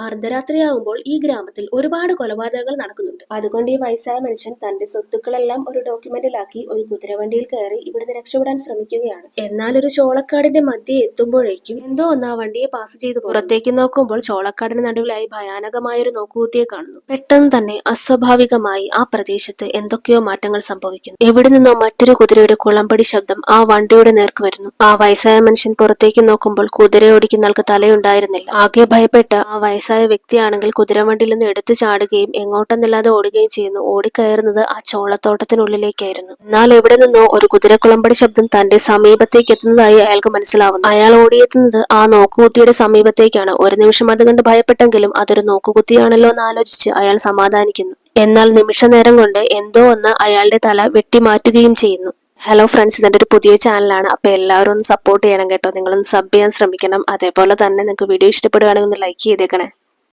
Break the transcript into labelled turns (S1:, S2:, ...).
S1: അർദ്ധരാത്രിയാകുമ്പോൾ ഈ ഗ്രാമത്തിൽ ഒരുപാട് കൊലപാതകങ്ങൾ നടക്കുന്നുണ്ട്. അതുകൊണ്ട് ഈ വയസ്സായ മനുഷ്യൻ തന്റെ സ്വത്തുക്കളെല്ലാം ഒരു ഡോക്യുമെന്റിലാക്കി ഒരു കുതിരവണ്ടിയിൽ കയറി ഇവിടുന്ന് രക്ഷപ്പെടാൻ ശ്രമിക്കുകയാണ്. എന്നാൽ ഒരു ചോളക്കാടിന്റെ മധ്യേ എത്തുമ്പോഴേക്കും എന്തോ ഒന്ന് ആ വണ്ടിയെ പാസ് ചെയ്തു പുറത്തേക്ക് നോക്കുമ്പോൾ ചോളക്കാടിന് നടുവിലായി ഭയാനകമായൊരു നോക്കുകുത്തിയെ കാണുന്നു. പെട്ടെന്ന് തന്നെ അസ്വാഭാവികമായി ആ പ്രദേശത്ത് എന്തൊക്കെയോ മാറ്റങ്ങൾ സംഭവിക്കുന്നു. എവിടെ നിന്നോ മറ്റൊരു കുതിരയുടെ കുളമ്പടി ശബ്ദം ആ വണ്ടിയുടെ നേർക്ക് വരുന്നു. ആ വയസ്സായ മനുഷ്യൻ പുറത്തേക്ക് നോക്കുമ്പോൾ കുതിര ഓടിക്കുന്ന ആൾക്ക് തലയുണ്ടായിരുന്നില്ല. ആകെ ഭയപ്പെട്ട ആ വയസ്സായ വ്യക്തിയാണെങ്കിൽ കുതിരവണ്ടിയിൽ നിന്ന് എടുത്തു ചാടുകയും എങ്ങോട്ടെന്നില്ലാതെ ഓടുകയും ചെയ്യുന്നു. ഓടിക്കയറുന്നത് ആ ചോളത്തോട്ടത്തിനുള്ളിലേക്കായിരുന്നു. എന്നാൽ എവിടെ നിന്നോ ഒരു കുതിരക്കുളമ്പടി ശബ്ദം തന്റെ സമീപത്തേക്ക് എത്തുന്നതായി അയാൾക്ക് മനസ്സിലാവുന്നു. അയാൾ ഓടിയെത്തുന്നത് ആ നോക്കുകുത്തിയുടെ സമീപത്തേക്കാണ്. ഒരു നിമിഷം അത് കണ്ട് ഭയപ്പെട്ടെങ്കിലും അതൊരു നോക്കുകുത്തിയാണല്ലോ എന്ന് ആലോചിച്ച് അയാൾ സമാധാനിക്കുന്നു. എന്നാൽ നിമിഷ നേരം കൊണ്ട് എന്തോ ഒന്ന് അയാളുടെ തല വെട്ടിമാറ്റുകയും ചെയ്യുന്നു. ഹലോ ഫ്രണ്ട്സ്, ഇതെൻ്റെ ഒരു പുതിയ ചാനലാണ്. അപ്പോൾ എല്ലാവരും ഒന്ന് സപ്പോർട്ട് ചെയ്യണം കേട്ടോ. നിങ്ങളൊന്ന് സബ് ചെയ്യാൻ ശ്രമിക്കണം. അതേപോലെ തന്നെ നിങ്ങൾക്ക് വീഡിയോ ഇഷ്ടപ്പെടുകയാണെങ്കിൽ ഒന്ന് ലൈക്ക് ചെയ്തേക്കണേ.